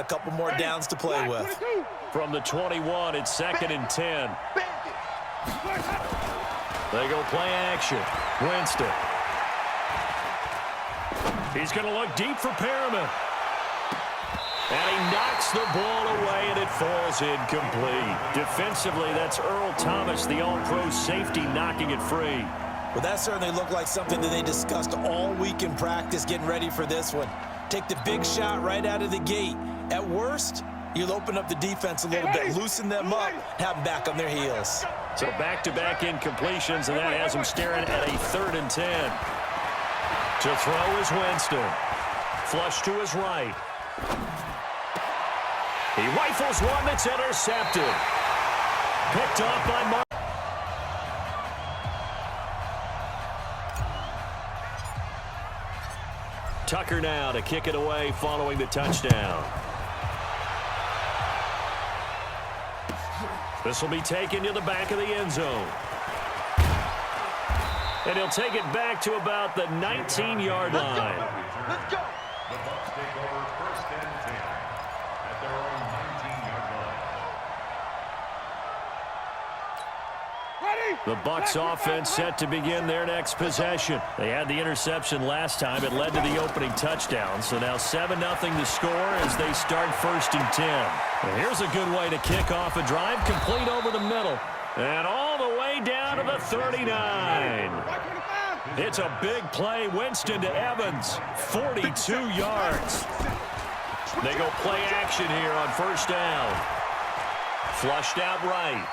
couple more downs to play with. From the 21, it's 2nd and 10. They go play action. Winston. He's going to look deep for Perriman. And he knocks the ball away, and it falls incomplete. Defensively, that's Earl Thomas, the all-pro safety, knocking it free. Well, that certainly looked like something that they discussed all week in practice getting ready for this one. Take the big shot right out of the gate. At worst, you'll open up the defense a little bit, loosen them up, have them back on their heels. So back-to-back incompletions, and that has him staring at a 3rd and 10. To throw is Winston. Flush to his right. He rifles one that's intercepted. Picked off by Mark. Tucker now to kick it away following the touchdown. This will be taken to the back of the end zone. And he'll take it back to about the 19-yard line. Let's go. The Bucs take over 1st and 10 at their own 19-yard line. The Bucs offense set to begin their next possession. They had the interception last time. It led to the opening touchdown. So now 7-0 the score as they start 1st and 10. And here's a good way to kick off a drive, complete over the middle. And all the way down to the 39. It's a big play. Winston to Evans. 42 yards. They go play action here on 1st down. Flushed out right.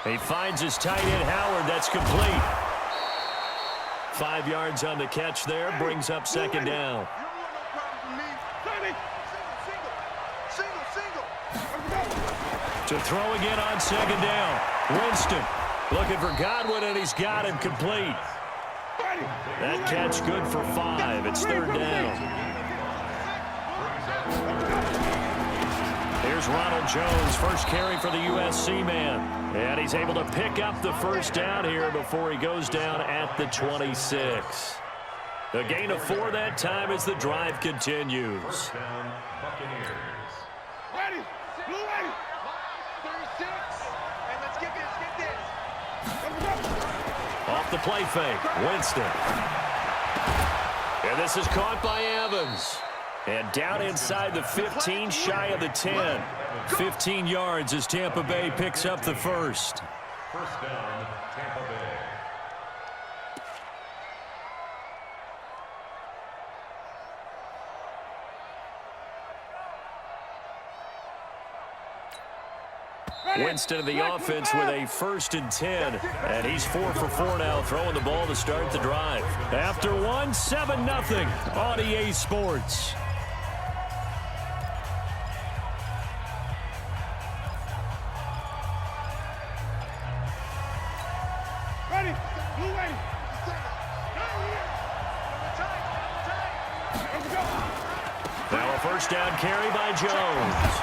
He finds his tight end, Howard. That's complete. 5 yards on the catch there. Brings up 2nd down. To throw again on 2nd down. Winston looking for Godwin, and he's got him complete. That catch good for 5. It's 3rd down. Here's Ronald Jones, first carry for the USC man. And he's able to pick up the 1st down here before he goes down at the 26. A gain of 4 that time as the drive continues. 1st down, Buccaneers. Ready. Blue ready. 36. And let's get this. Off the play fake, Winston. And this is caught by Evans. And down inside the 15, shy of the 10. 15 yards as Tampa Bay picks up the 1st. 1st down, Tampa Bay. Winston of the offense with a 1st and 10. And he's 4 for 4 now, throwing the ball to start the drive. After 1, 7-0 on EA Sports. Ready. Blue ready. Now a 1st down carry by Jones.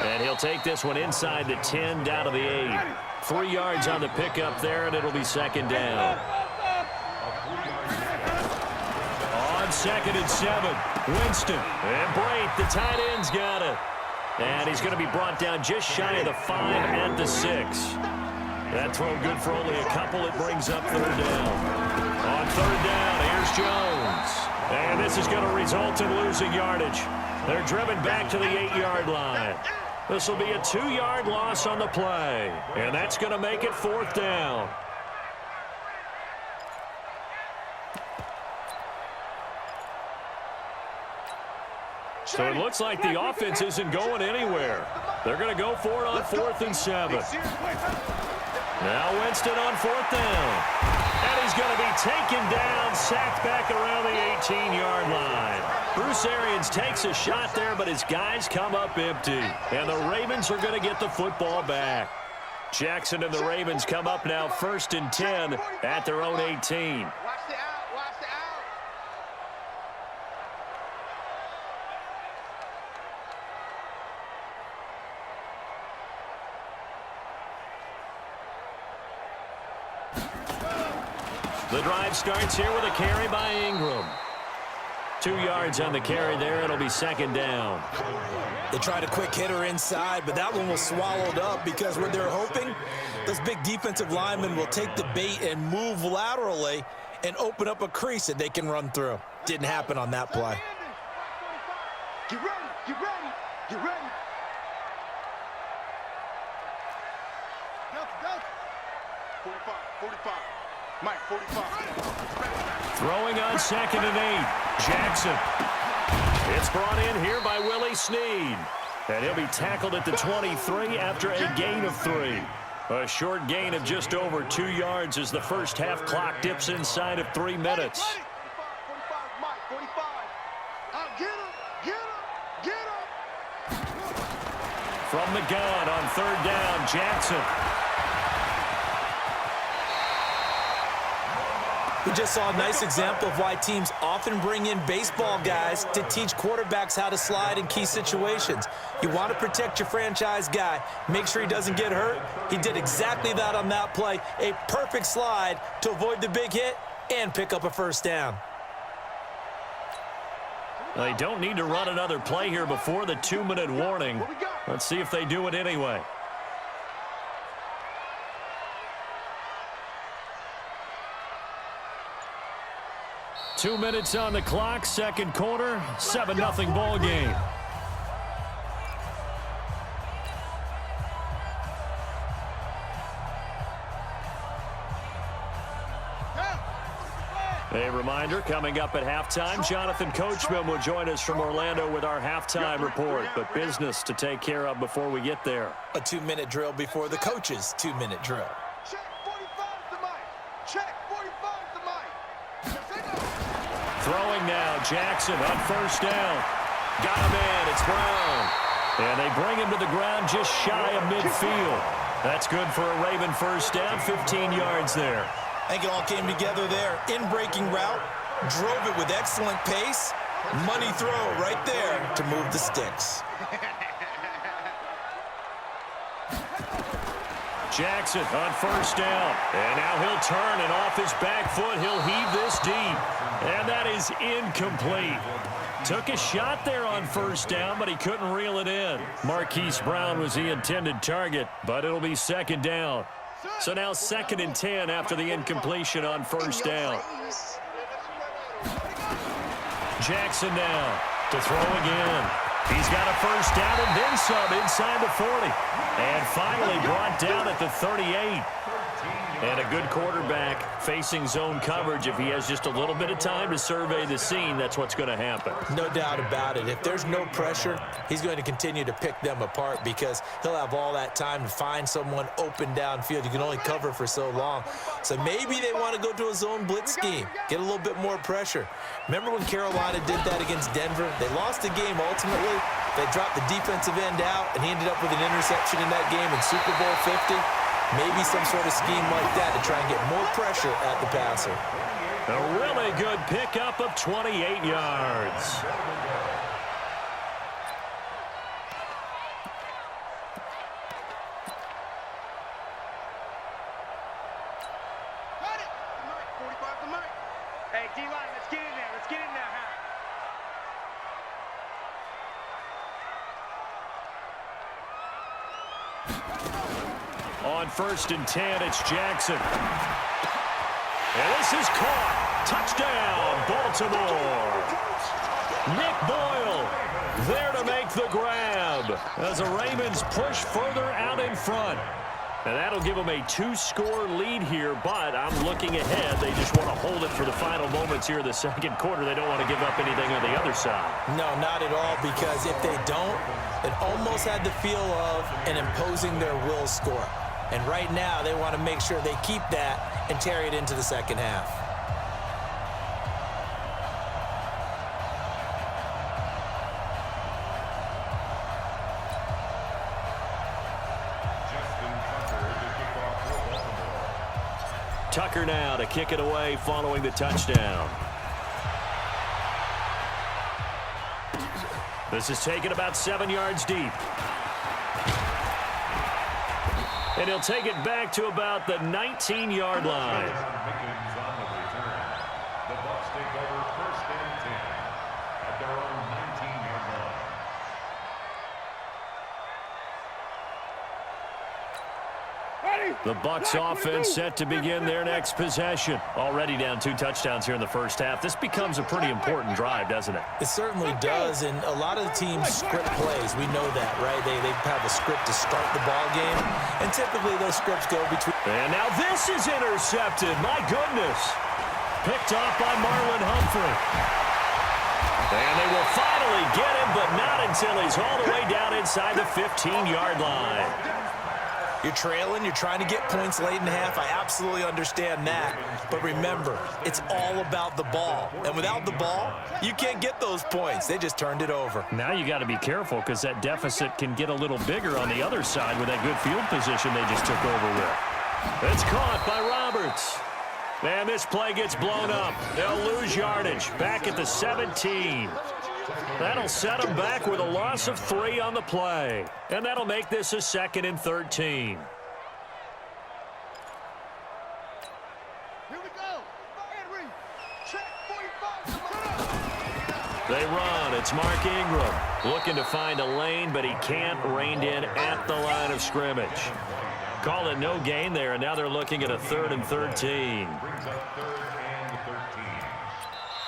And he'll take this one inside the 10, down to the 8. 3 yards on the pickup there, and it'll be 2nd down. On 2nd and 7, Winston. And Brait, the tight end's got it. And he's going to be brought down just shy of the 5 at the 6. That throw good for only a couple. It brings up 3rd down. On 3rd down, here's Jones. And this is going to result in losing yardage. They're driven back to the 8-yard line. This will be a 2-yard loss on the play. And that's going to make it 4th down. So it looks like the offense isn't going anywhere. They're going to go for it on 4th and 7. Now Winston on 4th down. And he's going to be taken down, sacked back around the 18-yard line. Bruce Arians takes a shot there, but his guys come up empty. And the Ravens are going to get the football back. Jackson and the Ravens come up now 1st and 10 at their own 18. Watch the out. Watch the out. The drive starts here with a carry by Ingram. 2 yards on the carry there. It'll be second down. They tried a quick hitter inside, but that one was swallowed up because what they're hoping, those big defensive linemen will take the bait and move laterally and open up a crease that they can run through. Didn't happen on that play. Get ready, get ready, get ready. Delta. 45. Mike, 45. Throwing on 2nd and 8. Jackson. It's brought in here by Willie Snead. And he'll be tackled at the 23 after a gain of 3. A short gain of just over 2 yards as the first half clock dips inside of 3 minutes. 45, Mike, 45. Get him. From the gun on 3rd down, Jackson. We just saw a nice example of why teams often bring in baseball guys to teach quarterbacks how to slide in key situations. You want to protect your franchise guy. Make sure he doesn't get hurt. He did exactly that on that play. A perfect slide to avoid the big hit and pick up a first down. They don't need to run another play here before the 2-minute warning. Let's see if they do it anyway. Two minutes on the clock, second quarter, 7-0 ball game. A reminder, coming up at halftime, Jonathan Coachman will join us from Orlando with our halftime report, but business to take care of before we get there. A 2-minute drill before the coach's 2-minute drill. Check 45 the mic. Check 45 the mic. Throwing now, Jackson on 1st down. Got him in, it's Brown. And they bring him to the ground just shy of midfield. That's good for a Raven first down, 15 yards there. I think it all came together there. In-breaking route, drove it with excellent pace. Money throw right there to move the sticks. Jackson on 1st down. And now he'll turn, and off his back foot, he'll heave this deep. And that is incomplete. Took a shot there on 1st down, but he couldn't reel it in. Marquise Brown was the intended target, but it'll be 2nd down. So now 2nd and 10 after the incompletion on 1st down. Jackson now to throw again. He's got a first down and then some inside the 40. And finally brought down at the 38. And a good quarterback facing zone coverage. If he has just a little bit of time to survey the scene, that's what's going to happen. No doubt about it. If there's no pressure, he's going to continue to pick them apart because he'll have all that time to find someone open downfield. You can only cover for so long. So maybe they want to go to a zone blitz scheme, get a little bit more pressure. Remember when Carolina did that against Denver? They lost the game ultimately. They dropped the defensive end out, and he ended up with an interception in that game in Super Bowl 50. Maybe some sort of scheme like that to try and get more pressure at the passer. A really good pickup of 28 yards. Got it. The mic, 45 the mic. Hey, D-line, let's get in there. Let's get in there, huh? On 1st and 10, it's Jackson. And this is caught. Touchdown, Baltimore. Nick Boyle there to make the grab as the Ravens push further out in front. And that'll give them a 2-score lead here, but I'm looking ahead. They just want to hold it for the final moments here in the second quarter. They don't want to give up anything on the other side. No, not at all, because if they don't, it almost had the feel of an imposing their will score. And right now, they want to make sure they keep that and carry it into the second half. Tucker now to kick it away following the touchdown. This is taken about 7 yards deep. And he'll take it back to about the 19-yard line. The Bucs take over 1st and 10 The Bucs offense set to begin their next possession. Already down 2 touchdowns here in the first half. This becomes a pretty important drive, doesn't it? It certainly does, and a lot of the teams script plays. We know that, right? They have a script to start the ball game, and typically those scripts go between. And now this is intercepted. My goodness. Picked off by Marlon Humphrey. And they will finally get him, but not until he's all the way down inside the 15-yard line. You're trailing, you're trying to get points late in the half. I absolutely understand that. But remember, it's all about the ball. And without the ball, you can't get those points. They just turned it over. Now you got to be careful because that deficit can get a little bigger on the other side with that good field position they just took over with. It's caught by Roberts. And this play gets blown up. They'll lose yardage. Back at the 17. That'll set them back with a loss of 3 on the play. And that'll make this a 2nd and 13. Here we go. Henry. Check 45. They run. It's Mark Ingram. Looking to find a lane, but he can't. Reined in at the line of scrimmage. Call it no gain there, and now they're looking at a 3rd and 13.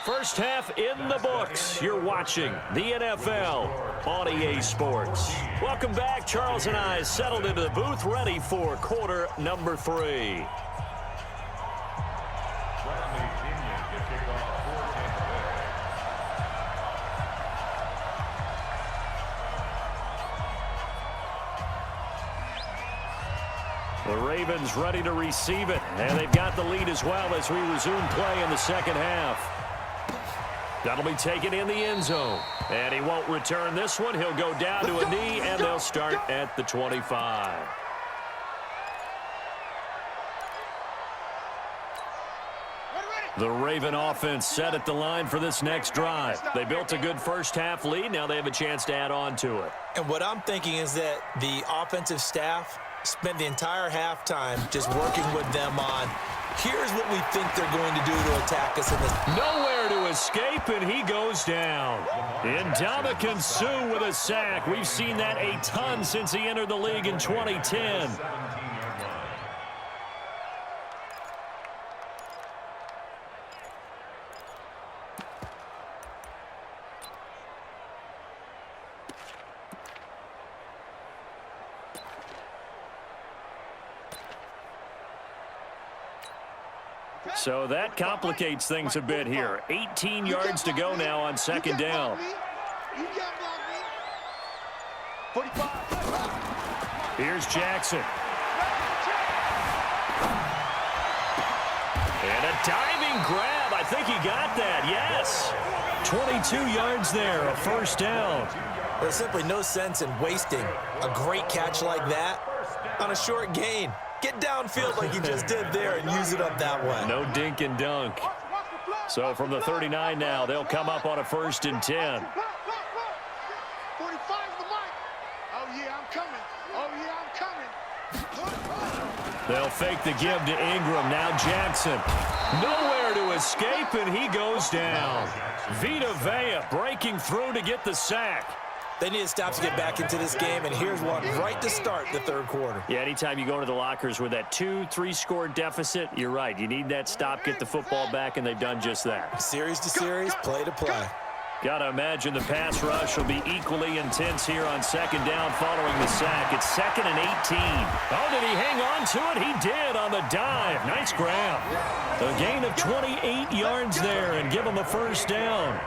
First half in the books. You're watching the NFL on EA Sports. Welcome back. Charles and I settled into the booth, ready for quarter number 3. The Ravens ready to receive it, and they've got the lead as well as we resume play in the second half. That'll be taken in the end zone, and he won't return this one. He'll go down to a knee, and they'll start at the 25. The Raven offense set at the line for this next drive. They built a good first half lead. Now they have a chance to add on to it. And what I'm thinking is that the offensive staff spent the entire halftime just working with them on, here's what we think they're going to do to attack us in this. Nowhere to escape, and he goes down. Ndamukong Suh with a sack. We've seen that a ton since he entered the league in 2010. So that complicates things a bit here. 18 yards to go now on 2nd down. Here's Jackson. And a diving grab. I think he got that. Yes. 22 yards there, a 1st down. There's simply no sense in wasting a great catch like that on a short gain. Get downfield like you just did there and use it up that way. No dink and dunk. So from the 39 now, they'll come up on a 1st and 10. 45 the mic. Oh, yeah, I'm coming. Oh, yeah, I'm coming. They'll fake the give to Ingram. Now Jackson. Nowhere to escape, and he goes down. Vita Vea breaking through to get the sack. They need to stop to get back into this game, and here's one right to start the 3rd quarter. Yeah, anytime you go into the lockers with that 2-3 score deficit, you're right. You need that stop, get the football back, and they've done just that. Series to series, play to play. Got to imagine the pass rush will be equally intense here on 2nd down following the sack. It's 2nd and 18. Oh, did he hang on to it? He did on the dive. Nice grab. A gain of 28 yards there and give him a 1st down.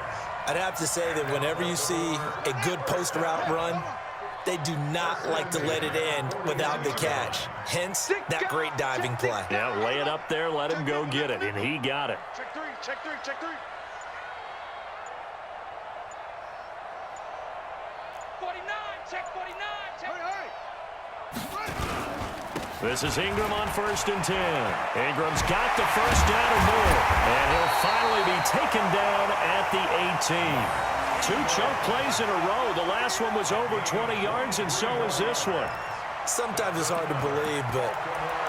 I'd have to say that whenever you see a good post route run, they do not like to let it end without the catch. Hence, that great diving play. Yeah, lay it up there, let him go get it, and he got it. Check 3, check 3, check 3. 49, check 49, check. Hurry. This is Ingram on 1st and 10. Ingram's got the 1st down or more, and he'll finally be taken down at the 18. 2 chunk plays in a row. The last one was over 20 yards, and so is this one. Sometimes it's hard to believe, but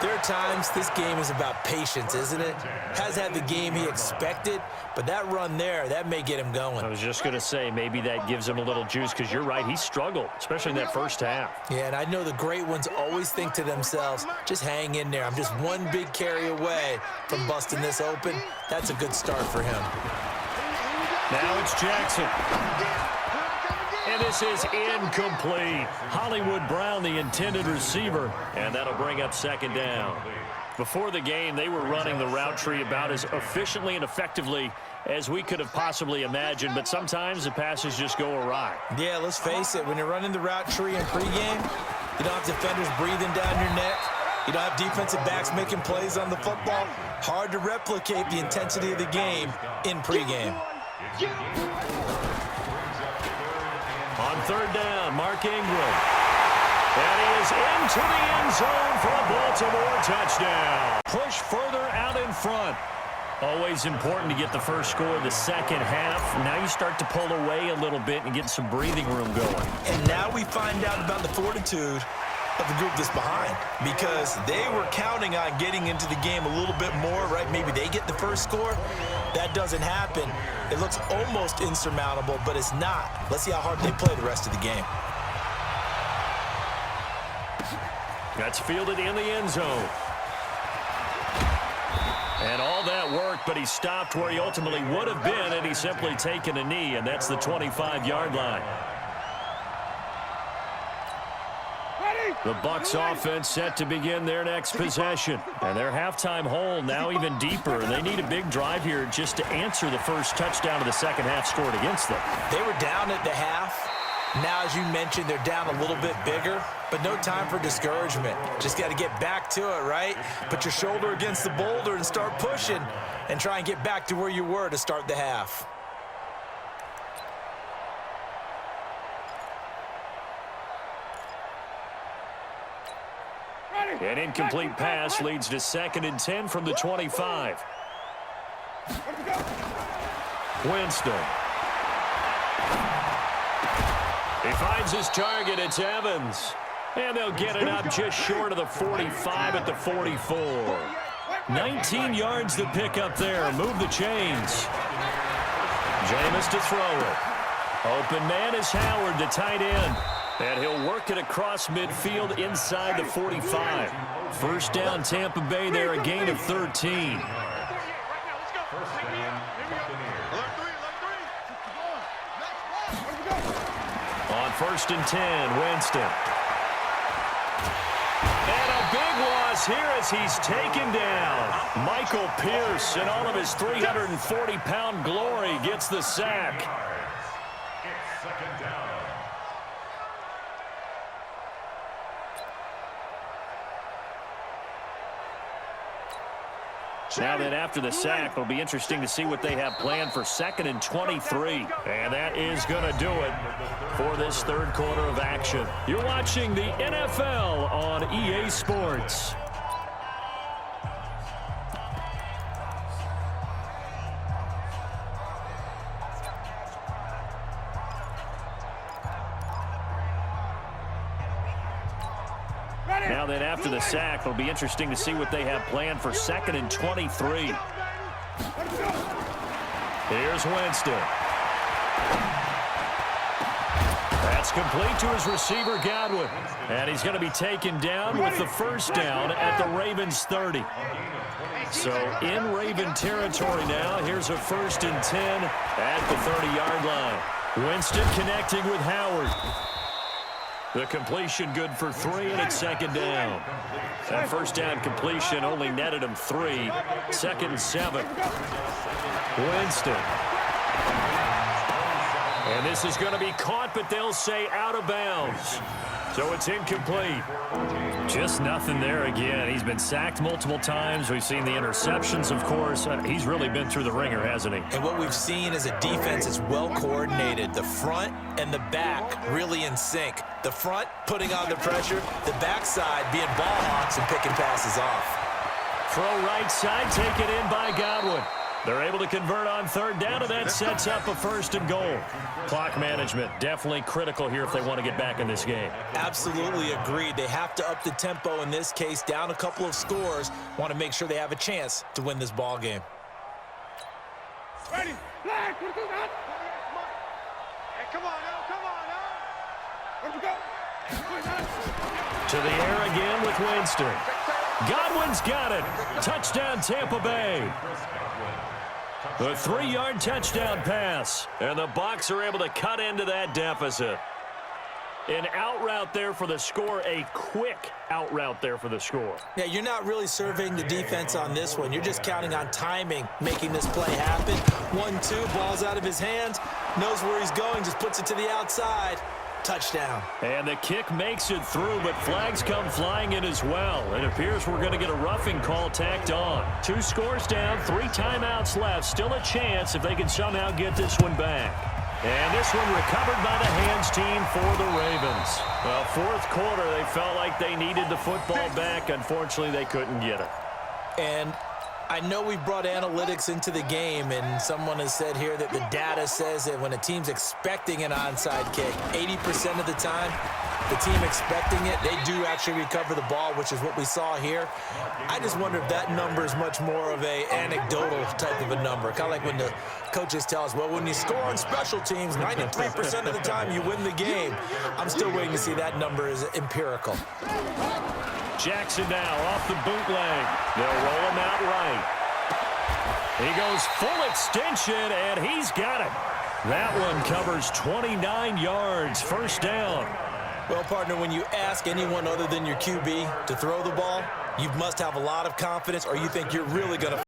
there are times this game is about patience, isn't it? Has had the game he expected, but But that run there, that may get him going. I was just going to say, maybe that gives him a little juice, because you're right, he struggled, especially in that first half. Yeah, and I know the great ones always think to themselves, just hang in there. I'm just one big carry away from busting this open. That's a good start for him. Now it's Jackson. And this is incomplete. Hollywood Brown, the intended receiver, and that'll bring up second down. Before the game, they were running the route tree about as efficiently and effectively as we could have possibly imagined, but sometimes the passes just go awry. Yeah, let's face it, when you're running the route tree in pregame, you don't have defenders breathing down your neck. You don't have defensive backs making plays on the football. Hard to replicate the intensity of the game in pregame. On third down, Mark Ingram. And he is into the end zone for a Baltimore touchdown. Push further out in front. Always important to get the first score of the second half. Now you start to pull away a little bit and get some breathing room going. And now we find out about the fortitude of the group that's behind, because they were counting on getting into the game a little bit more, right? Maybe they get the first score. That doesn't happen. It looks almost insurmountable, but it's not. Let's see how hard they play the rest of the game. That's fielded in the end zone. And all that work, but he stopped where he ultimately would have been, and he's simply taken a knee, and that's the 25-yard line. The Bucs offense set to begin their next possession. And their halftime hole now even deeper. And they need a big drive here just to answer the first touchdown of the second half scored against them. They were down at the half. Now, as you mentioned, they're down a little bit bigger, but no time for discouragement. Just got to get back to it, right? Put your shoulder against the boulder and start pushing and try and get back to where you were to start the half. An incomplete pass leads to 2nd and 10 from the 25. Winston. He finds his target. It's Evans. And they'll get it up just short of the 45 at the 44. 19 yards to pick up there. Move the chains. Jameis to throw it. Open man is Howard, the tight end. And he'll work it across midfield inside the 45. First down, Tampa Bay there, a gain of 13. On 1st and 10, Winston. And a big loss here as he's taken down. Michael Pierce, in all of his 340-pound glory, gets the sack. It's second down. Now then, after the sack, it'll be interesting to see what they have planned for 2nd and 23. And that is going to do it for this third quarter of action. You're watching the NFL on EA Sports. Now then, after the sack, it'll be interesting to see what they have planned for 2nd and 23. Here's Winston. That's complete to his receiver, Godwin. And he's going to be taken down with the first down at the Ravens' 30. So in Raven territory now, here's a 1st and 10 at the 30-yard line. Winston connecting with Howard. The completion good for 3, and it's 2nd down. That first down completion only netted him 3. 2nd and 7. Winston. And this is going to be caught, but they'll say out of bounds. So it's incomplete. Just nothing there again. He's been sacked multiple times. We've seen the interceptions, of course. He's really been through the ringer, hasn't he? And what we've seen is a defense that's well coordinated. The front and the back really in sync. The front putting on the pressure, the backside being ball hawks and picking passes off. Throw right side, taken in by Godwin. They're able to convert on 3rd down, and that sets up a 1st and goal. Clock management definitely critical here if they want to get back in this game. Absolutely agreed. They have to up the tempo in this case, down a couple of scores. Want to make sure they have a chance to win this ball game. Ready. Hey, come on now. Come on now. Where'd you go? To the air again with Winston. Godwin's got it. Touchdown, Tampa Bay. The 3-yard touchdown pass. And the Bucs are able to cut into that deficit. An out route there for the score, a quick out route there for the score. Yeah, you're not really surveying the defense on this one. You're just counting on timing, making this play happen. 1-2, ball's out of his hand, knows where he's going, just puts it to the outside. Touchdown. And the kick makes it through, but flags come flying in as well. It appears we're going to get a roughing call tacked on. 2 scores down, 3 timeouts left. Still a chance if they can somehow get this one back. And this one recovered by the hands team for the Ravens. Well, 4th quarter, they felt like they needed the football back. Unfortunately, they couldn't get it. And I know we brought analytics into the game, and someone has said here that the data says that when a team's expecting an onside kick, 80% of the time, the team expecting it, they do actually recover the ball, which is what we saw here. I just wonder if that number is much more of a anecdotal type of a number. Kind of like when the coaches tell us, well, when you score on special teams, 93% of the time you win the game. I'm still waiting to see that number is empirical. Jackson now off the bootleg. They'll roll him out right. He goes full extension, and he's got it. That one covers 29 yards, 1st down. Well, partner, when you ask anyone other than your QB to throw the ball, you must have a lot of confidence, or you think you're really going to